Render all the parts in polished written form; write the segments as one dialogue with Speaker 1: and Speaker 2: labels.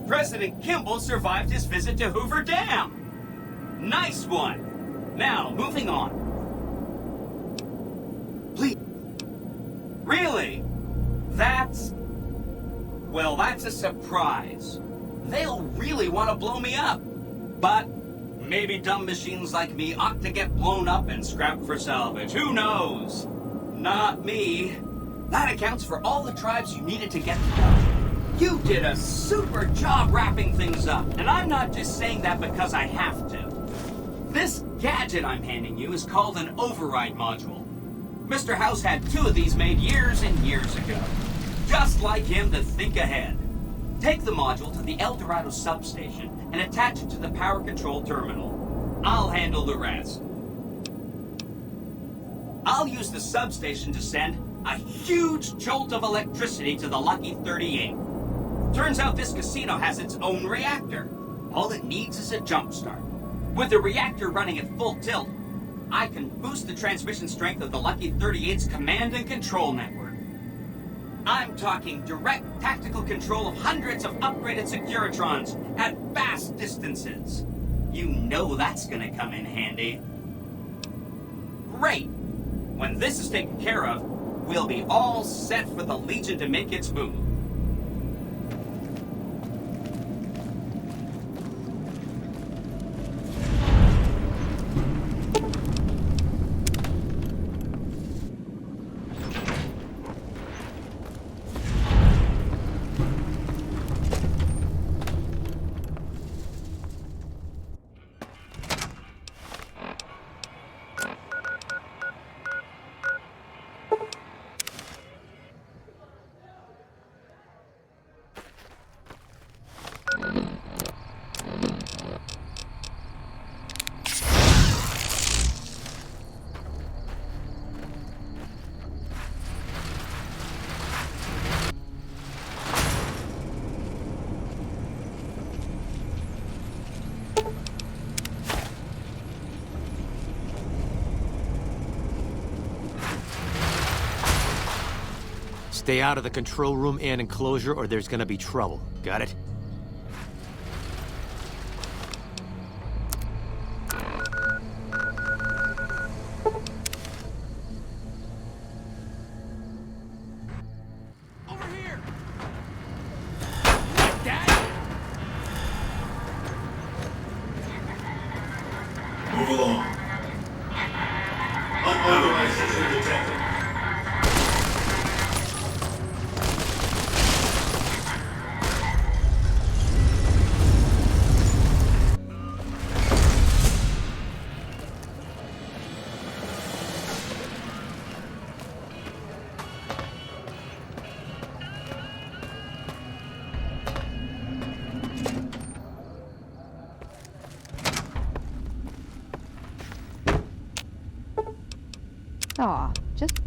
Speaker 1: President Kimball survived his visit to Hoover Dam. Nice one. Now, moving on. Please. Really? Well, that's a surprise. They'll really want to blow me up. But maybe dumb machines like me ought to get blown up and scrapped for salvage. Who knows? Not me. That accounts for all the tribes you needed to get to know. You did a super job wrapping things up, and I'm not just saying that because I have to. This gadget I'm handing you is called an override module. Mr. House had 2 of these made years and years ago. Just like him to think ahead. Take the module to the El Dorado substation and attach it to the power control terminal. I'll handle the rest. I'll use the substation to send a huge jolt of electricity to the Lucky 38. Turns out this casino has its own reactor. All it needs is a jump start. With the reactor running at full tilt, I can boost the transmission strength of the Lucky 38's command and control network. I'm talking direct tactical control of hundreds of upgraded Securitrons at vast distances. You know that's gonna come in handy. Great! When this is taken care of, we'll be all set for the Legion to make its move.
Speaker 2: Stay out of the control room and enclosure or there's gonna be trouble. Got it?
Speaker 3: Over here!
Speaker 4: Move along. Unauthorized entry detected.
Speaker 5: Aw, just...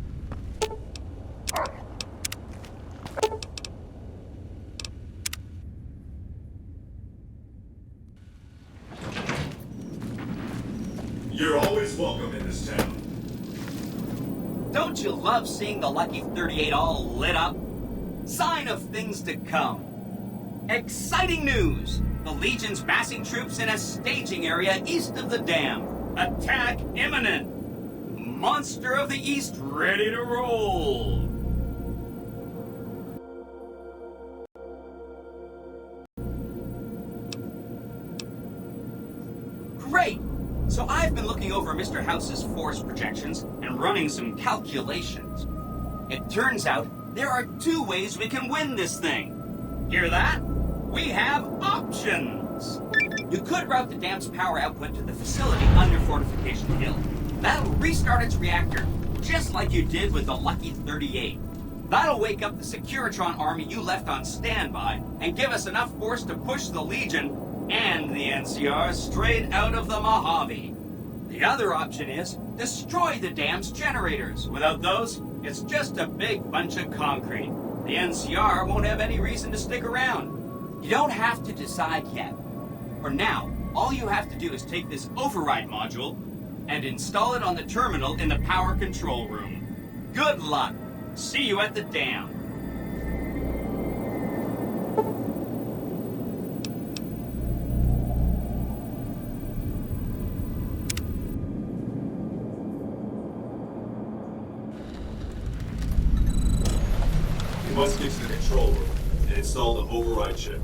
Speaker 4: You're always welcome in this town.
Speaker 1: Don't you love seeing the Lucky 38 all lit up? Sign of things to come. Exciting news! The Legion's massing troops in a staging area east of the dam. Attack imminent! Monster of the East ready to roll! Great! So I've been looking over Mr. House's force projections and running some calculations. It turns out there are 2 ways we can win this thing. Hear that? We have options! You could route the dam's power output to the facility under Fortification Hill. That'll restart its reactor, just like you did with the Lucky 38. That'll wake up the Securitron army you left on standby and give us enough force to push the Legion and the NCR straight out of the Mojave. The other option is destroy the dam's generators. Without those, it's just a big bunch of concrete. The NCR won't have any reason to stick around. You don't have to decide yet. For now, all you have to do is take this override module and install it on the terminal in the power control room. Good luck. See you at the dam.
Speaker 4: install the override chip.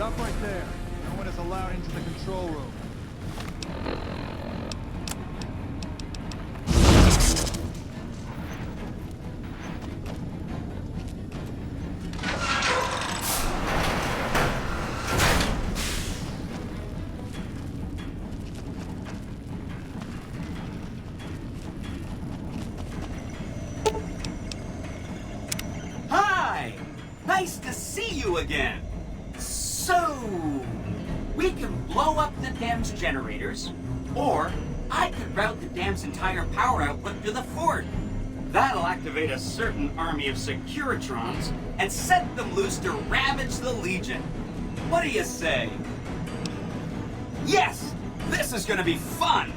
Speaker 3: Stop right there. No one is allowed into the control room.
Speaker 1: Hi! Nice to see you again. So, we can blow up the dam's generators, or I could route the dam's entire power output to the fort. That'll activate a certain army of Securitrons and set them loose to ravage the Legion. What do you say? Yes! This is gonna be fun!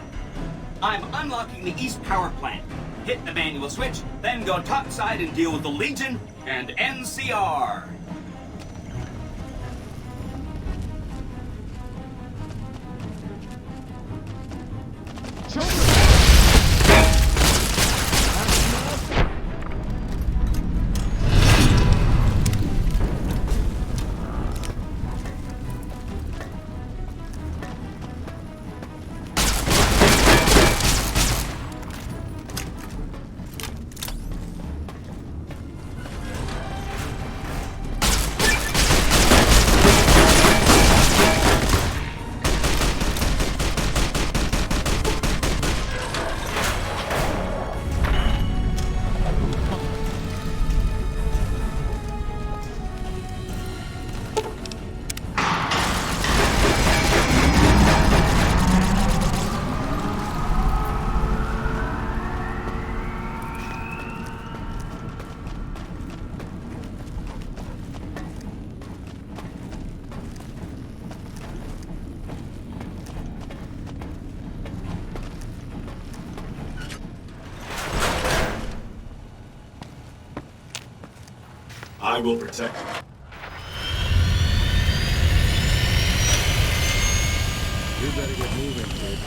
Speaker 1: I'm unlocking the East Power Plant. Hit the manual switch, then go topside and deal with the Legion and NCR.
Speaker 4: I will protect you.
Speaker 3: You better get moving, kid.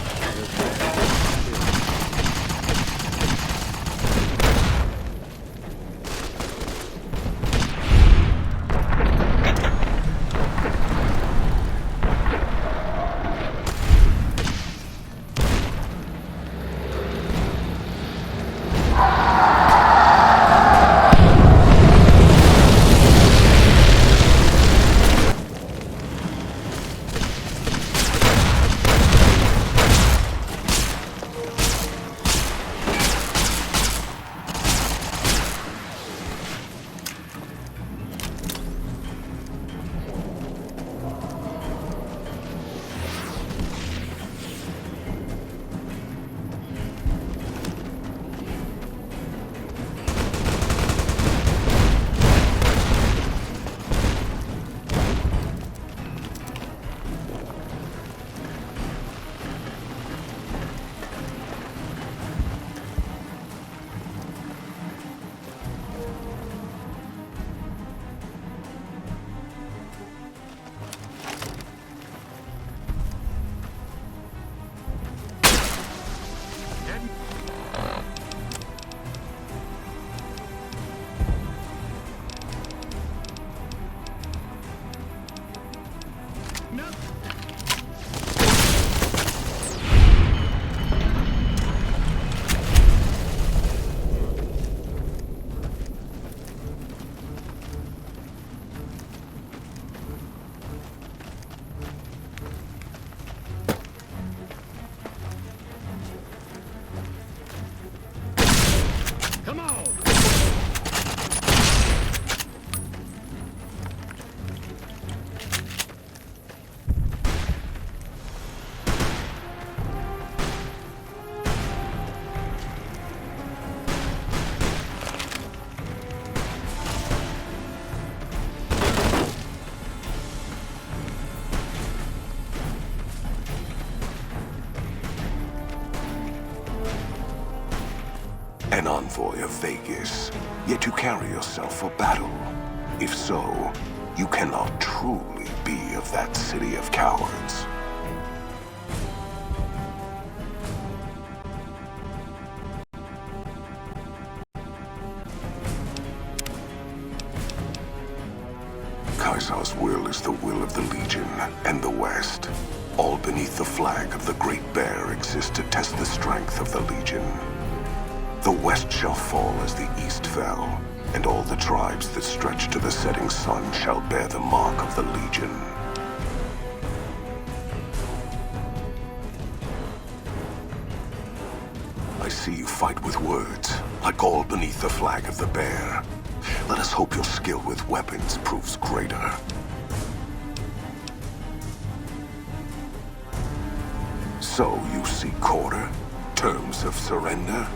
Speaker 6: An envoy of Vegas, yet you carry yourself for battle. If so, you cannot truly be of that city of cowards. Kaiser's will is the will of the Legion and the West. All beneath the flag of the Great Bear exist to test the strength of the Legion. The West shall fall as the East fell, and all the tribes that stretch to the setting sun shall bear the mark of the Legion. I see you fight with words, like all beneath the flag of the Bear. Let us hope your skill with weapons proves greater. So you seek quarter? Terms of surrender?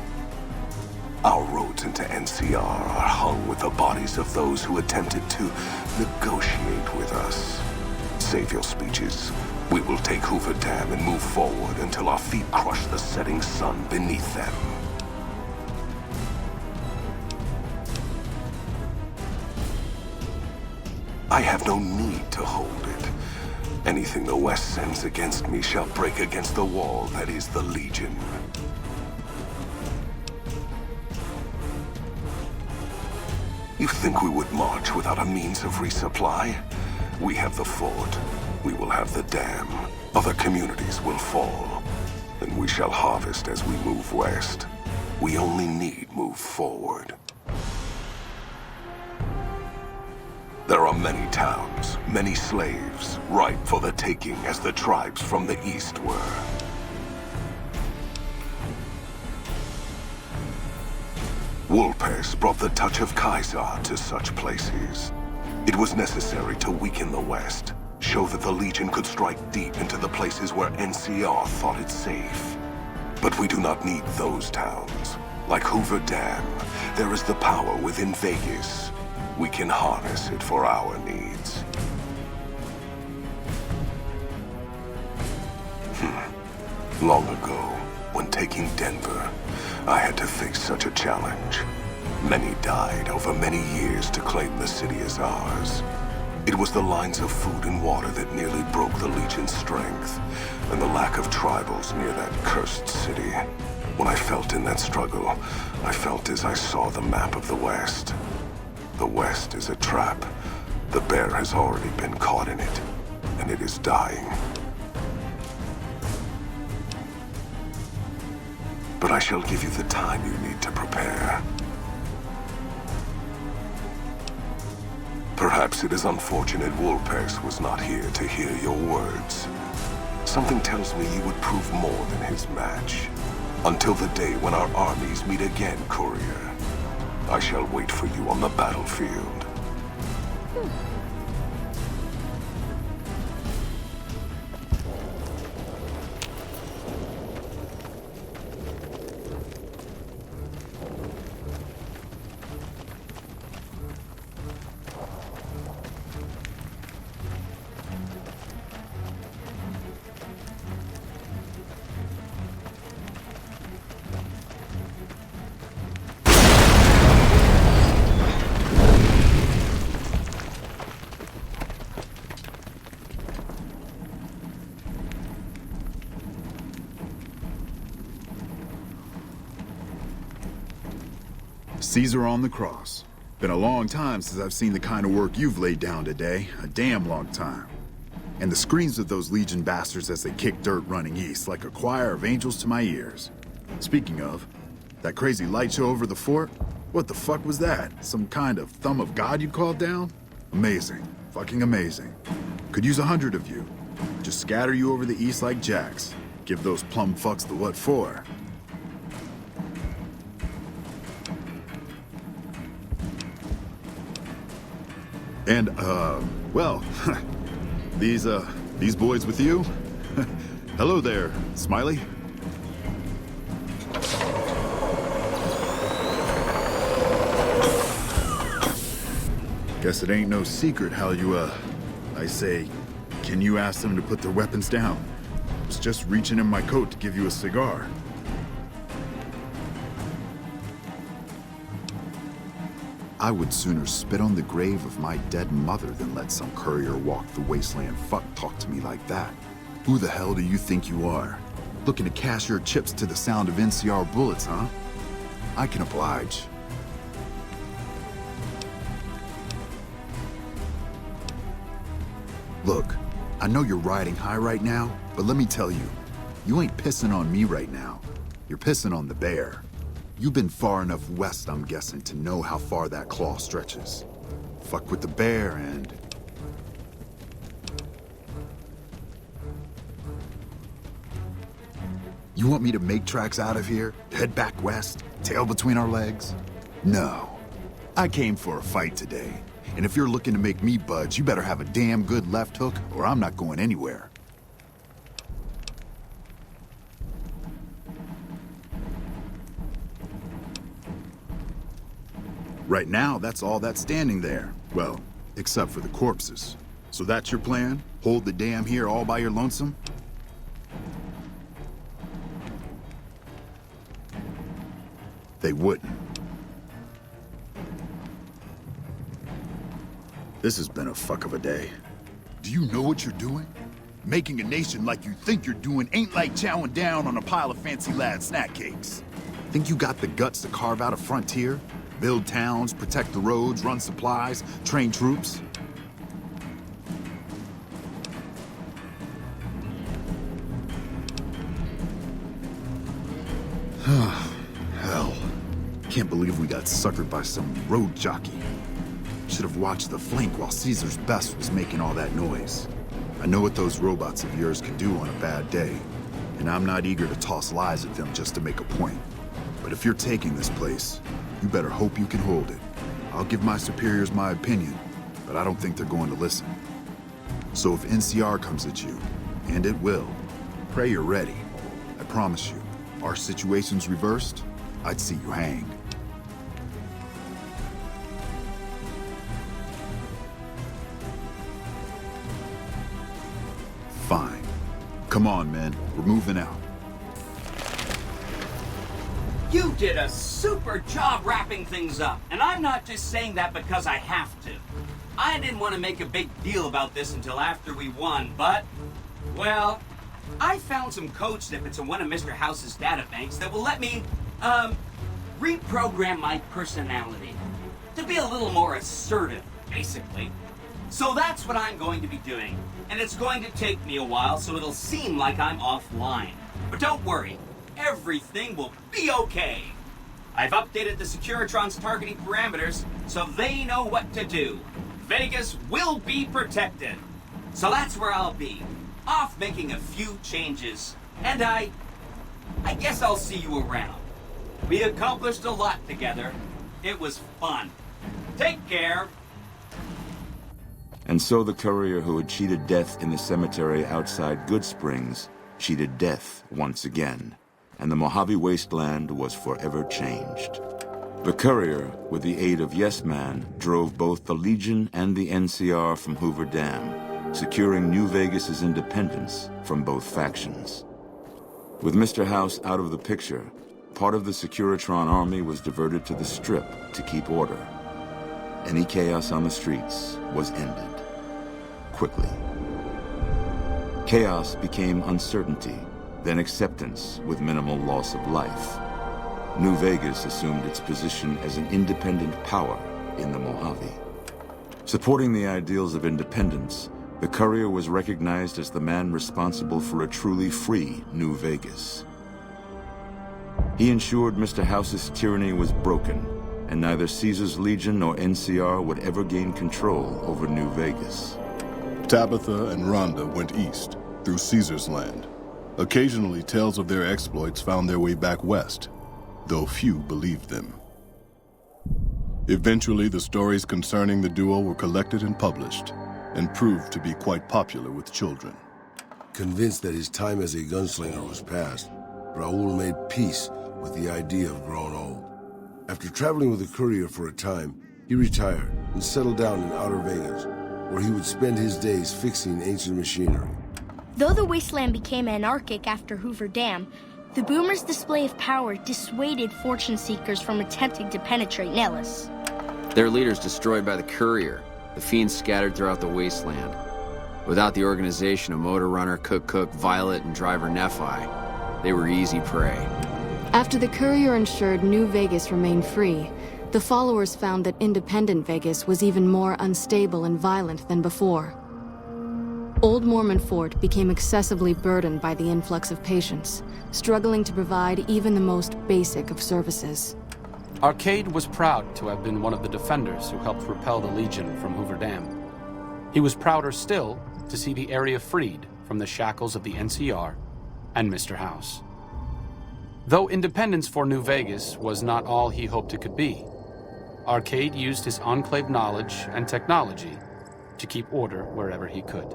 Speaker 6: Our roads into NCR are hung with the bodies of those who attempted to negotiate with us. Save your speeches. We will take Hoover Dam and move forward until our feet crush the setting sun beneath them. I have no need to hold it. Anything the West sends against me shall break against the wall that is the Legion. You think we would march without a means of resupply? We have the fort. We will have the dam. Other communities will fall. And we shall harvest as we move west. We only need move forward. There are many towns, many slaves, ripe for the taking as the tribes from the east were. Wolpers brought the touch of Kaiser to such places. It was necessary to weaken the West, show that the Legion could strike deep into the places where NCR thought it safe. But we do not need those towns. Like Hoover Dam, there is the power within Vegas. We can harness it for our needs. Long ago, when taking Denver, I had to face such a challenge. Many died over many years to claim the city as ours. It was the lines of food and water that nearly broke the Legion's strength, and the lack of tribals near that cursed city. When I felt in that struggle, I felt as I saw the map of the West. The West is a trap. The Bear has already been caught in it, and it is dying. But I shall give you the time you need to prepare. Perhaps it is unfortunate Wolpers was not here to hear your words. Something tells me you would prove more than his match. Until the day when our armies meet again, Courier. I shall wait for you on the battlefield.
Speaker 7: Caesar on the cross. Been a long time since I've seen the kind of work you've laid down today. A damn long time. And the screams of those Legion bastards as they kick dirt running east like a choir of angels to my ears. Speaking of, that crazy light show over the fort? What the fuck was that? Some kind of thumb of God you called down? Amazing. Fucking amazing. Could use 100 of you. Just scatter you over the east like jacks. Give those plum fucks the what for. And, well, these boys with you? Hello there, Smiley. Guess it ain't no secret how you, I say, can you ask them to put their weapons down? I was just reaching in my coat to give you a cigar. I would sooner spit on the grave of my dead mother than let some courier walk the wasteland fuck talk to me like that. Who the hell do you think you are? Looking to cash your chips to the sound of NCR bullets, huh? I can oblige. Look, I know you're riding high right now, but let me tell you, you ain't pissing on me right now. You're pissing on the bear. You've been far enough west, I'm guessing, to know how far that claw stretches. Fuck with the bear and... You want me to make tracks out of here? Head back west? Tail between our legs? No. I came for a fight today. And if you're looking to make me budge, you better have a damn good left hook, or I'm not going anywhere. Right now, that's all that's standing there. Well, except for the corpses. So that's your plan? Hold the dam here all by your lonesome? They wouldn't. This has been a fuck of a day. Do you know what you're doing? Making a nation like you think you're doing ain't like chowing down on a pile of fancy lad snack cakes. Think you got the guts to carve out a frontier? Build towns, protect the roads, run supplies, train troops? Hell. Can't believe we got suckered by some road jockey. Should have watched the flank while Caesar's best was making all that noise. I know what those robots of yours can do on a bad day, and I'm not eager to toss lies at them just to make a point. But if you're taking this place, you better hope you can hold it. I'll give my superiors my opinion, but I don't think they're going to listen. So if NCR comes at you, and it will, pray you're ready. I promise you, our situation's reversed, I'd see you hanged. Fine. Come on, men. We're moving out.
Speaker 1: You did a super job wrapping things up, and I'm not just saying that because I have to. I didn't want to make a big deal about this until after we won, but, well, I found some code snippets in one of Mr. House's databanks that will let me, reprogram my personality to be a little more assertive, basically. So that's what I'm going to be doing, and it's going to take me a while, so it'll seem like I'm offline. But don't worry, everything will be okay. I've updated the Securitron's targeting parameters, so they know what to do. Vegas will be protected. So that's where I'll be, off making a few changes. And I guess I'll see you around. We accomplished a lot together. It was fun. Take care.
Speaker 8: And so the courier who had cheated death in the cemetery outside Good Springs cheated death once again, and the Mojave wasteland was forever changed. The courier, with the aid of Yes Man, drove both the Legion and the NCR from Hoover Dam, securing New-Vegas's independence from both factions. With Mr. House out of the picture, part of the Securitron army was diverted to the Strip to keep order. Any chaos on the streets was ended. Quickly. Chaos became uncertainty, then acceptance with minimal loss of life. New-Vegas assumed its position as an independent power in the Mojave. Supporting the ideals of independence, the courier was recognized as the man responsible for a truly free New-Vegas. He ensured Mr. House's tyranny was broken, and neither Caesar's Legion nor NCR would ever gain control over New-Vegas.
Speaker 9: Tabitha and Rhonda went east, through Caesar's land. Occasionally, tales of their exploits found their way back west, though few believed them. Eventually, the stories concerning the duo were collected and published, and proved to be quite popular with children.
Speaker 10: Convinced that his time as a gunslinger was past, Raul made peace with the idea of growing old. After traveling with a courier for a time, he retired and settled down in outer Vegas, where he would spend his days fixing ancient machinery.
Speaker 11: Though the wasteland became anarchic after Hoover Dam, the boomers' display of power dissuaded fortune seekers from attempting to penetrate Nellis.
Speaker 12: Their leaders destroyed by the courier, the fiends scattered throughout the wasteland. Without the organization of Motor Runner, Cook, Violet, and Driver Nephi, they were easy prey.
Speaker 13: After the courier ensured New-Vegas remained free, the followers found that independent Vegas was even more unstable and violent than before. Old Mormon Fort became excessively burdened by the influx of patients, struggling to provide even the most basic of services.
Speaker 14: Arcade was proud to have been one of the defenders who helped repel the Legion from Hoover Dam. He was prouder still to see the area freed from the shackles of the NCR and Mr. House. Though independence for New Vegas was not all he hoped it could be, Arcade used his enclave knowledge and technology to keep order wherever he could.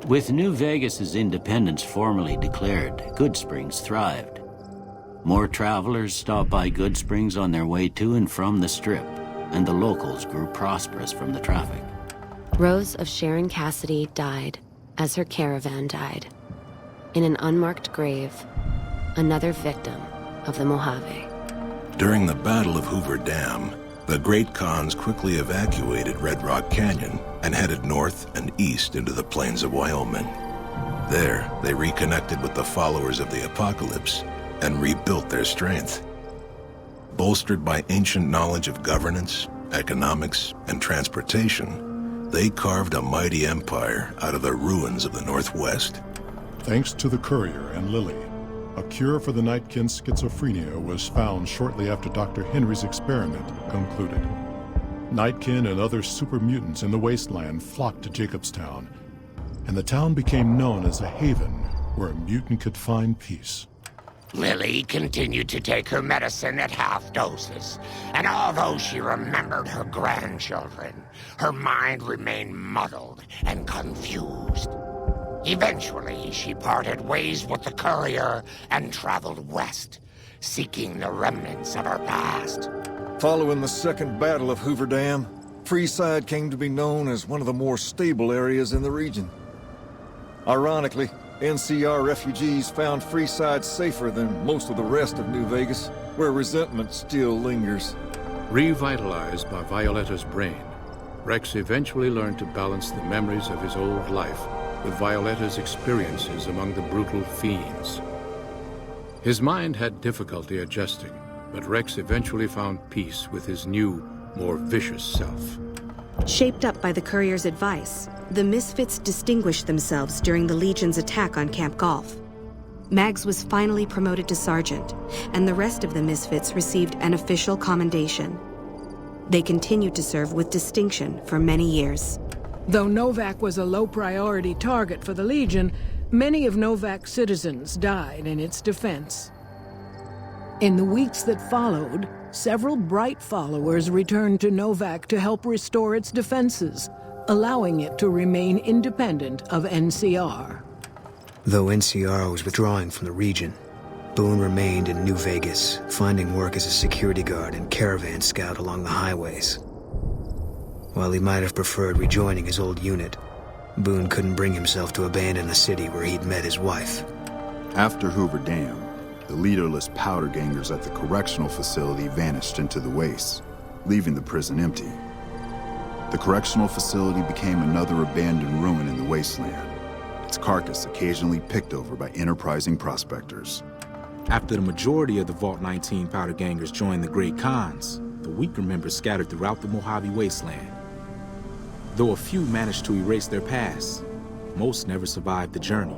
Speaker 15: With New Vegas's independence formally declared, Goodsprings thrived. More travelers stopped by Goodsprings on their way to and from the Strip, and the locals grew prosperous from the traffic.
Speaker 16: Rose of Sharon Cassidy died as her caravan died. In an unmarked grave, another victim of the Mojave.
Speaker 6: During the Battle of Hoover Dam, the Great Khans quickly evacuated Red Rock Canyon and headed north and east into the plains of Wyoming. There, they reconnected with the followers of the Apocalypse and rebuilt their strength. Bolstered by ancient knowledge of governance, economics, and transportation, they carved a mighty empire out of the ruins of the Northwest.
Speaker 9: Thanks to the courier and Lily, a cure for the Nightkin's schizophrenia was found shortly after Dr. Henry's experiment concluded. Nightkin and other super mutants in the wasteland flocked to Jacobstown, and the town became known as a haven where a mutant could find peace.
Speaker 17: Lily continued to take her medicine at half doses, and although she remembered her grandchildren, her mind remained muddled and confused. Eventually, she parted ways with the courier and traveled west, seeking the remnants of her past.
Speaker 18: Following the Second Battle of Hoover Dam, Freeside came to be known as one of the more stable areas in the region. Ironically, NCR refugees found Freeside safer than most of the rest of New Vegas, where resentment still lingers.
Speaker 19: Revitalized by Violetta's brain, Rex eventually learned to balance the memories of his old life with Violetta's experiences among the brutal fiends. His mind had difficulty adjusting, but Rex eventually found peace with his new, more vicious self.
Speaker 20: Shaped up by the courier's advice, the Misfits distinguished themselves during the Legion's attack on Camp Golf. Mags was finally promoted to sergeant, and the rest of the Misfits received an official commendation. They continued to serve with distinction for many years.
Speaker 21: Though Novak was a low-priority target for the Legion, many of Novak's citizens died in its defense. In the weeks that followed, several bright followers returned to Novak to help restore its defenses, allowing it to remain independent of NCR.
Speaker 22: Though NCR was withdrawing from the region, Boone remained in New Vegas, finding work as a security guard and caravan scout along the highways. While he might have preferred rejoining his old unit, Boone couldn't bring himself to abandon the city where he'd met his wife.
Speaker 7: After Hoover Dam, the leaderless powder gangers at the correctional facility vanished into the wastes, leaving the prison empty. The correctional facility became another abandoned ruin in the wasteland, its carcass occasionally picked over by enterprising prospectors.
Speaker 23: After the majority of the Vault 19 powder gangers joined the Great Khans, the weaker members scattered throughout the Mojave wasteland. Though a few managed to erase their past, most never survived the journey.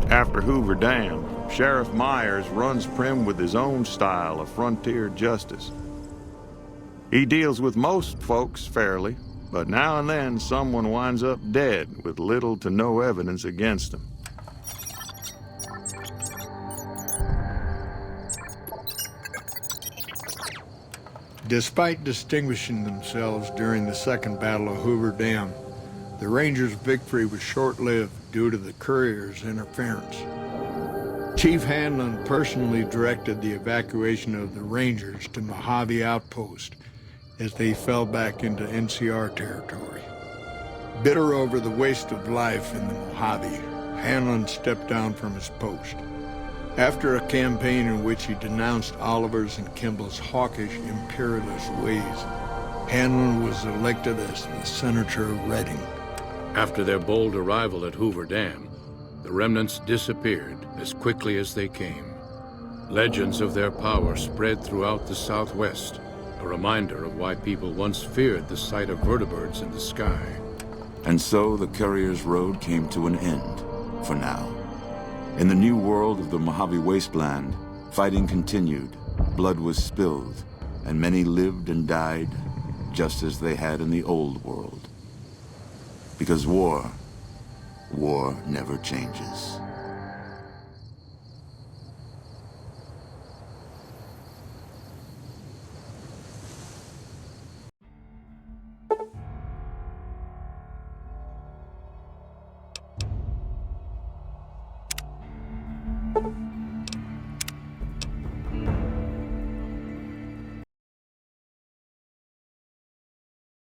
Speaker 24: After Hoover Dam, Sheriff Myers runs Prim with his own style of frontier justice. He deals with most folks fairly, but now and then someone winds up dead with little to no evidence against them.
Speaker 2: Despite distinguishing themselves during the Second Battle of Hoover Dam, the Rangers' victory was short-lived due to the courier's interference. Chief Hanlon personally directed the evacuation of the Rangers to Mojave Outpost as they fell back into NCR territory. Bitter over the waste of life in the Mojave, Hanlon stepped down from his post. After a campaign in which he denounced Oliver's and Kimball's hawkish, imperialist ways, Hanlon was elected as the Senator of Reading.
Speaker 19: After their bold arrival at Hoover Dam, the remnants disappeared as quickly as they came. Legends of their power spread throughout the Southwest, a reminder of why people once feared the sight of vertibirds in the sky.
Speaker 8: And so the Courier's road came to an end, for now. In the new world of the Mojave Wasteland, fighting continued, blood was spilled, and many lived and died just as they had in the old world. Because war never changes.